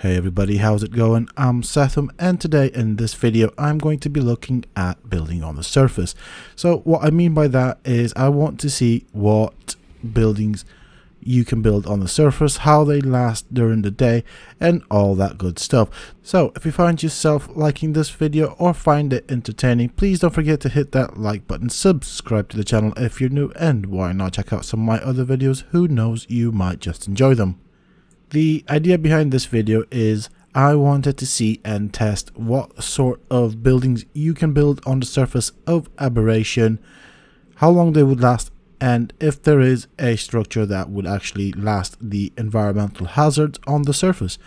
Hey everybody, how's it going? I'm Sethum, and today in this video I'm going to be looking at building on the surface. So what I mean by that is I want to see what buildings you can build on the surface, how they last during the day, and all that good stuff. So if you find yourself liking this video or find it entertaining, please don't forget to hit that like button, subscribe to the channel if you're new, and why not check out some of my other videos, who knows, you might just enjoy them. The idea behind this video is I wanted to see and test what sort of buildings you can build on the surface of Aberration, how long they would last, and if there is a structure that would actually last the environmental hazards on the surface.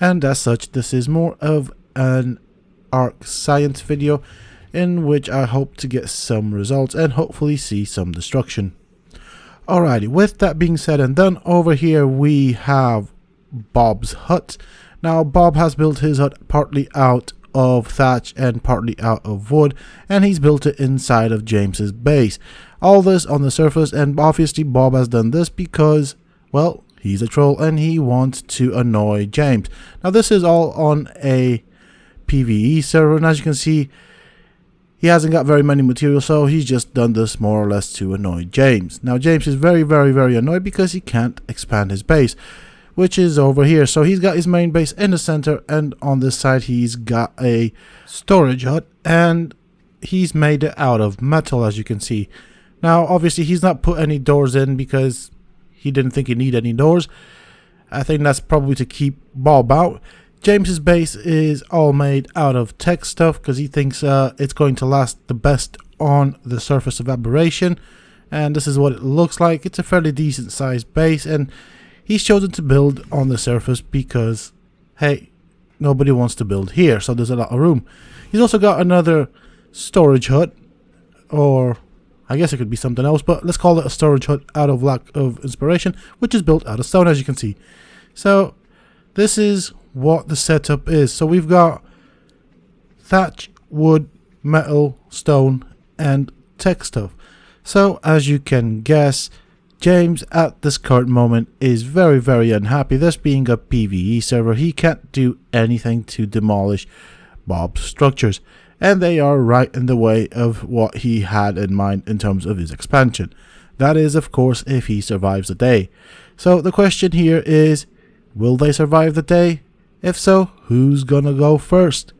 And as such, this is more of an Ark science video in which I hope to get some results and hopefully see some destruction. Alrighty, with that being said and done, over here we have Bob's hut. Now Bob has built his hut partly out of thatch and partly out of wood, and he's built it inside of James's base. All this on the surface, and obviously Bob has done this because, well, he's a troll and he wants to annoy James. Now this is all on a PvE server, and as you can see, he hasn't got very many materials, so he's just done this more or less to annoy James. Now James is very annoyed because he can't expand his base, which is over here. So he's got his main base in the center, and on this side he's got a storage hut, and he's made it out of metal, as you can see. Now obviously he's not put any doors in because he didn't think he need any doors. I think that's probably to keep Bob out. James's base is all made out of tech stuff because he thinks it's going to last the best on the surface of Aberration, and this is what it looks like. It's a fairly decent sized base, and he's chosen to build on the surface because, hey, nobody wants to build here, so there's a lot of room. He's also got another storage hut, or I guess it could be something else, but let's call it a storage hut out of lack of inspiration, which is built out of stone, as you can see. So this is what the setup is. So we've got thatch, wood, metal, stone, and tech stuff. So as you can guess, James at this current moment is very unhappy. This being a PvE server, he can't do anything to demolish Bob's structures, and they are right in the way of what he had in mind in terms of his expansion. That is, of course, if he survives the day. So the question here is, will they survive the day? If so, who's gonna go first?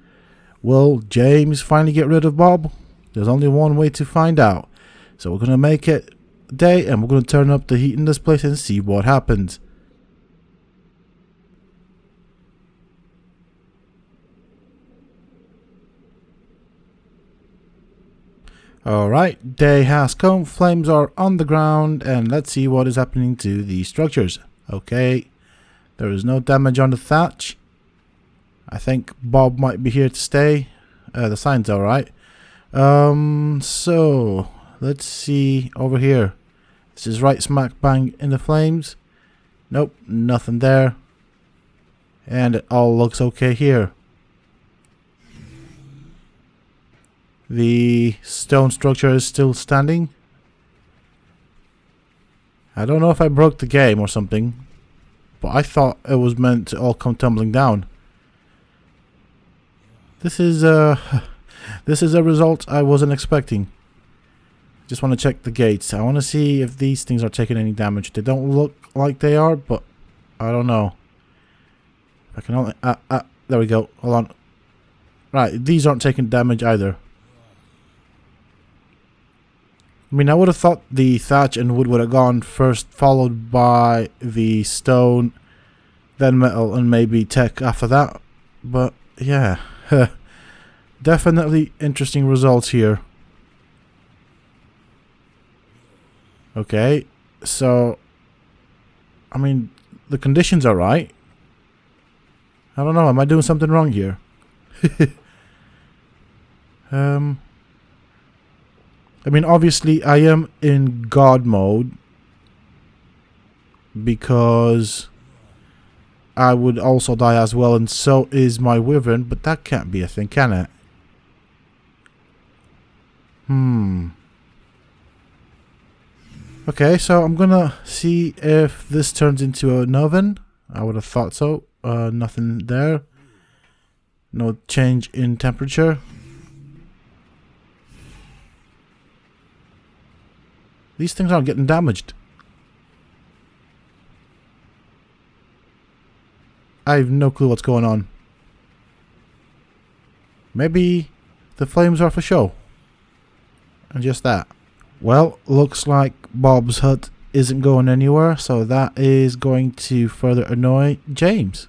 Will James finally get rid of Bob? There's only one way to find out. So we're gonna make it day, and we're going to turn up the heat in this place and see what happens. Alright, day has come, flames are on the ground, and let's see what is happening to the structures. Okay, there is no damage on the thatch. I think Bob might be here to stay. The sign's alright. So let's see over here. This is right smack bang in the flames. Nope, nothing there. And it all looks okay here. The stone structure is still standing. I don't know if I broke the game or something, but I thought it was meant to all come tumbling down. This is a result I wasn't expecting. Just want to check the gates. I want to see if these things are taking any damage. They don't look like they are, but I don't know. I can only... there we go. Hold on. Right, these aren't taking damage either. I mean, I would have thought the thatch and wood would have gone first, followed by the stone, then metal, and maybe tech after that. But, yeah. Definitely interesting results here. Okay, so, I mean, the conditions are right. I don't know, am I doing something wrong here? I mean, obviously, I am in God mode because I would also die as well, and so is my wyvern, but that can't be a thing, can it? Okay, so I'm gonna see if this turns into an oven. I would have thought so. Nothing there. No change in temperature. These things aren't getting damaged. I have no clue what's going on. Maybe the flames are for show. And just that. Well, looks like Bob's hut isn't going anywhere, so that is going to further annoy James.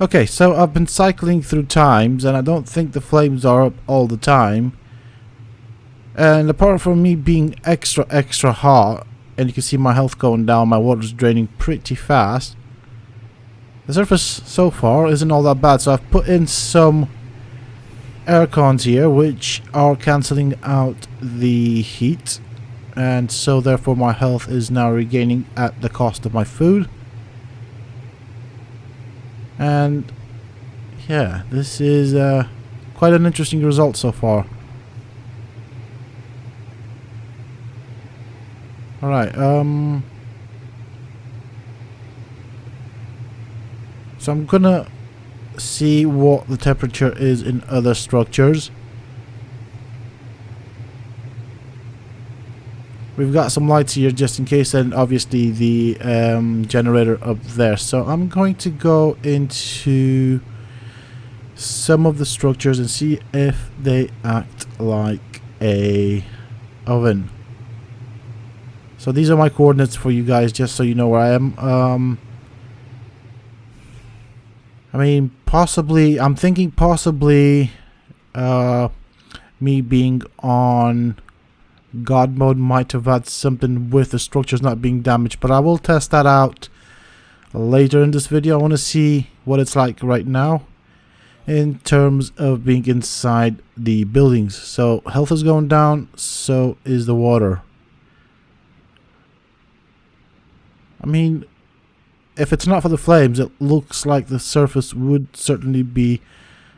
Okay, so I've been cycling through times, and I don't think the flames are up all the time. And apart from me being extra hot, and you can see my health going down, my water's draining pretty fast, the surface so far isn't all that bad. So I've put in some air cons here, which are cancelling out the heat, and so therefore my health is now regaining at the cost of my food. And yeah, this is quite an interesting result so far. Alright, so I'm gonna see what the temperature is in other structures. We've got some lights here just in case, and obviously the generator up there. So I'm going to go into some of the structures and see if they act like a oven. So these are my coordinates for you guys, just so you know where I am. I mean, possibly, I'm thinking possibly me being on God mode might have had something with the structures not being damaged, but I will test that out later in this video. I want to see what it's like right now in terms of being inside the buildings. So health is going down, so is the water. I mean, if it's not for the flames, it looks like the surface would certainly be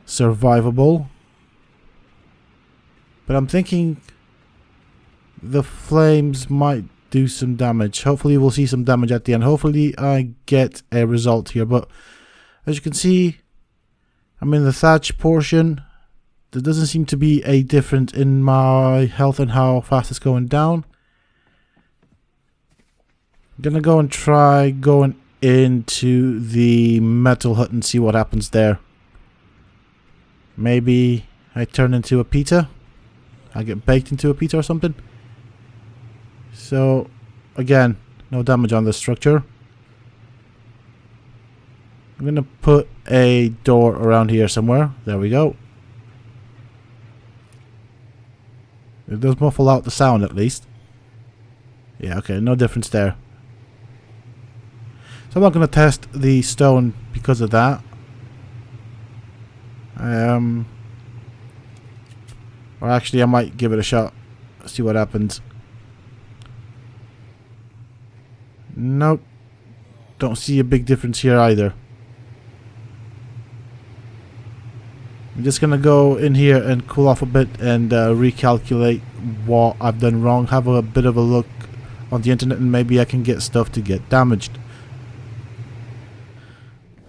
survivable. But I'm thinking the flames might do some damage. Hopefully we'll see some damage at the end. Hopefully I get a result here. But as you can see, I'm in the thatch portion. There doesn't seem to be a difference in my health and how fast it's going down. I'm gonna go and try going into the metal hut and see what happens there. Maybe I turn into a pita. I get baked into a pita or something. So again, no damage on this structure. I'm gonna put a door around here somewhere. There we go. It does muffle out the sound at least. Yeah, okay, no difference there. So I'm not going to test the stone because of that. Or actually I might give it a shot. See what happens. Nope. Don't see a big difference here either. I'm just going to go in here and cool off a bit and recalculate what I've done wrong. Have a bit of a look on the internet and maybe I can get stuff to get damaged.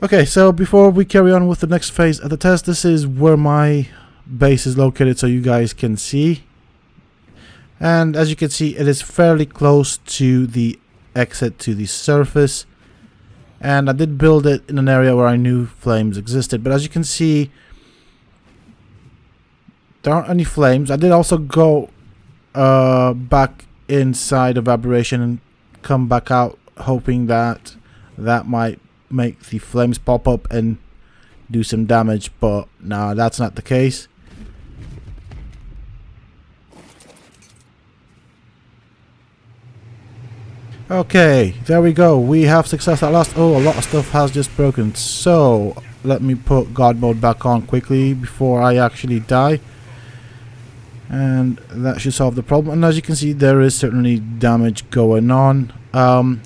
Okay, so before we carry on with the next phase of the test, this is where my base is located so you guys can see. And as you can see, it is fairly close to the exit to the surface. And I did build it in an area where I knew flames existed. But as you can see, there aren't any flames. I did also go back inside of Aberration and come back out hoping that that might make the flames pop up and do some damage, but no, that's not the case. Okay, there we go. We have success at last. Oh, a lot of stuff has just broken. So let me put God mode back on quickly before I actually die, and that should solve the problem. And as you can see, there is certainly damage going on.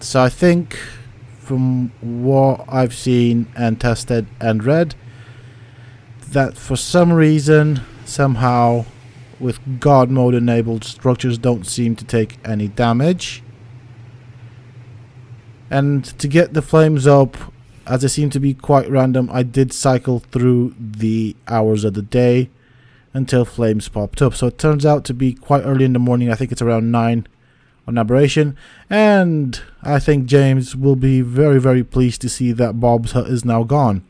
So I think from what I've seen and tested and read, that for some reason, somehow, with God mode enabled, structures don't seem to take any damage. And to get the flames up, as they seem to be quite random, I did cycle through the hours of the day until flames popped up. So it turns out to be quite early in the morning. I think it's around 9 on Aberration. And I think James will be very, very pleased to see that Bob's hut is now gone.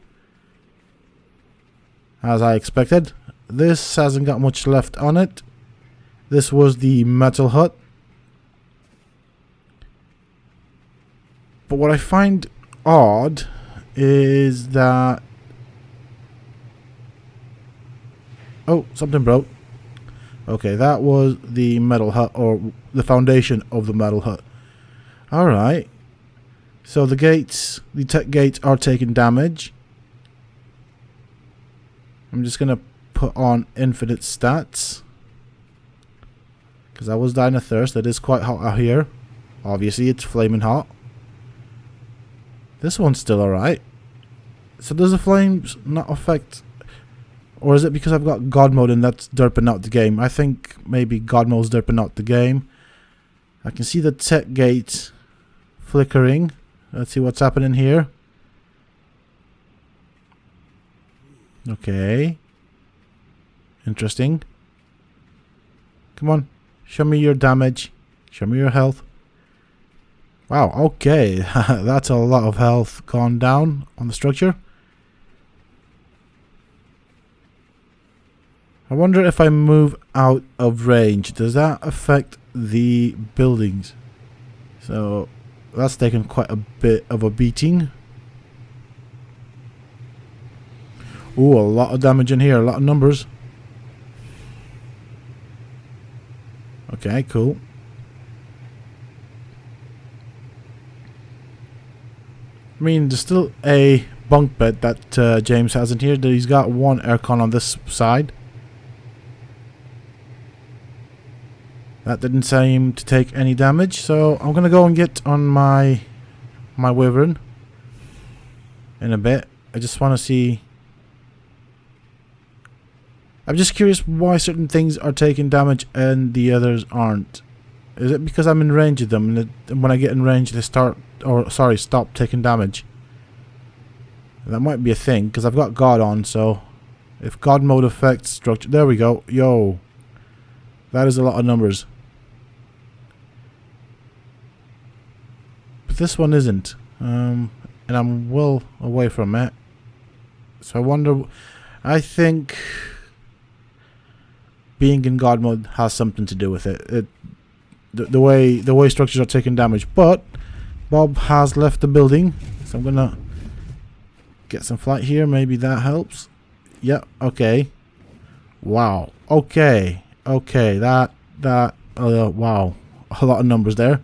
As I expected. This hasn't got much left on it. This was the metal hut. But what I find odd is that... Oh, something broke. Okay, that was the metal hut, or the foundation of the metal hut. Alright. So the gates, the tech gates are taking damage. I'm just going to put on infinite stats. Because I was dying of thirst. It is quite hot out here. Obviously, it's flaming hot. This one's still alright. So does the flames not affect... Or is it because I've got God mode and that's derping out the game? I think maybe God mode's derping out the game. I can see the tech gate flickering. Let's see what's happening here. Okay. Interesting. Come on. Show me your damage. Show me your health. Wow, okay. That's a lot of health gone down on the structure. I wonder if I move out of range, does that affect the buildings? So that's taken quite a bit of a beating. Ooh, a lot of damage in here, a lot of numbers. Okay, cool. I mean, there's still a bunk bed that James has in here. He's got one aircon on this side. That didn't seem to take any damage, so I'm gonna go and get on my wyvern in a bit. I just want to see. I'm just curious why certain things are taking damage and the others aren't. Is it because I'm in range of them, and when I get in range they stop taking damage? That might be a thing, because I've got God on, so if God mode affects structure... There we go. Yo. That is a lot of numbers. But this one isn't. And I'm well away from it. So I wonder... I think being in God mode has something to do with it. The way structures are taking damage. But Bob has left the building, so I'm gonna get some flight here. Maybe that helps. Yeah. Okay. Wow. Okay. Okay. That. Wow. A lot of numbers there.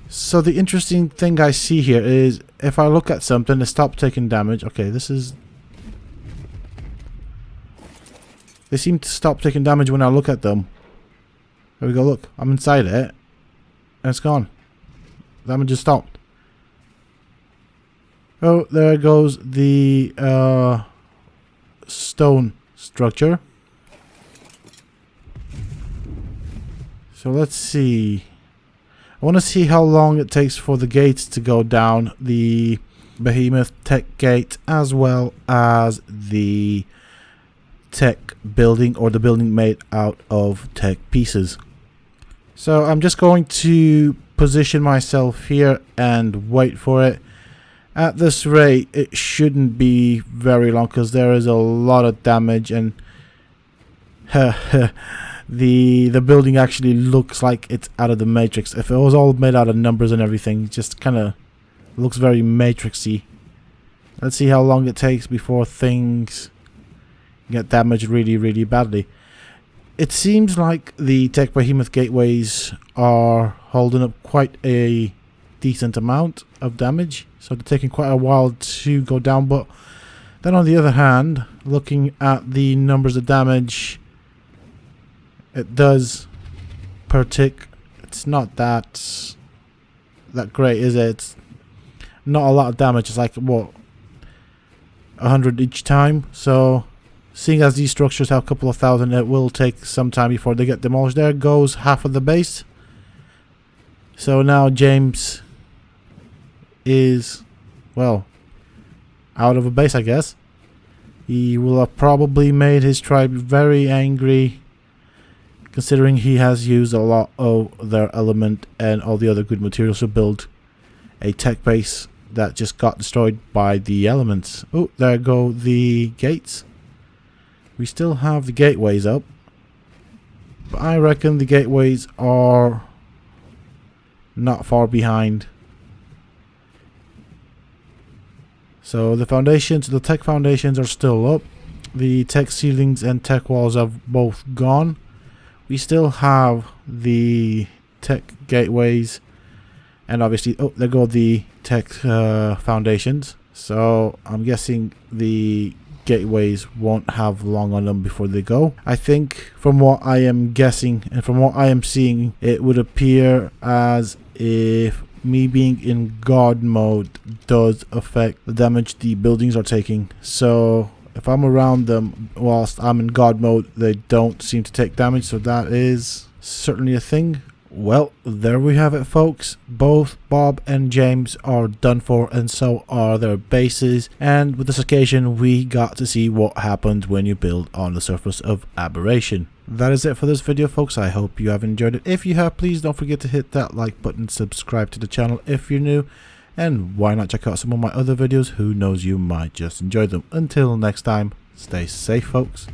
So the interesting thing I see here is if I look at something, it stops taking damage. Okay, this is... They seem to stop taking damage when I look at them. There we go, look. I'm inside it. And it's gone. Damage just stopped. Oh, there goes the stone structure. So let's see. I want to see how long it takes for the gates to go down. The behemoth tech gate as well as the tech building, or the building made out of tech pieces. So I'm just going to position myself here and wait for it. At this rate it shouldn't be very long because there is a lot of damage, and the building actually looks like it's out of the Matrix. If it was all made out of numbers and everything, it just kind of looks very Matrixy. Let's see how long it takes before things get damaged really, really badly. It seems like the tech behemoth gateways are holding up quite a decent amount of damage, so they're taking quite a while to go down. But then on the other hand, looking at the numbers of damage it does per tick, it's not that great, is it? It's not a lot of damage. It's like what, 100 each time, so seeing as these structures have a couple of thousand, it will take some time before they get demolished. There goes half of the base. So now James is, well, out of a base, I guess. He will have probably made his tribe very angry, considering he has used a lot of their element and all the other good materials to build a tech base that just got destroyed by the elements. Oh, there go the gates. We still have the gateways up, but I reckon the gateways are not far behind. So the foundations, the tech foundations are still up. The tech ceilings and tech walls have both gone. We still have the tech gateways, and obviously, oh, there go the tech foundations. So I'm guessing the gateways won't have long on them before they go. I think from what I am guessing and from what I am seeing, it would appear as if me being in God mode does affect the damage the buildings are taking. So if I'm around them whilst I'm in God mode, they don't seem to take damage, so that is certainly a thing. Well, there we have it, folks. Both Bob and James are done for, and so are their bases. And with this occasion, we got to see what happens when you build on the surface of Aberration. That is it for this video, folks. I hope you have enjoyed it. If you have, please don't forget to hit that like button, subscribe to the channel if you're new, and why not check out some of my other videos? Who knows, you might just enjoy them. Until next time, stay safe, folks.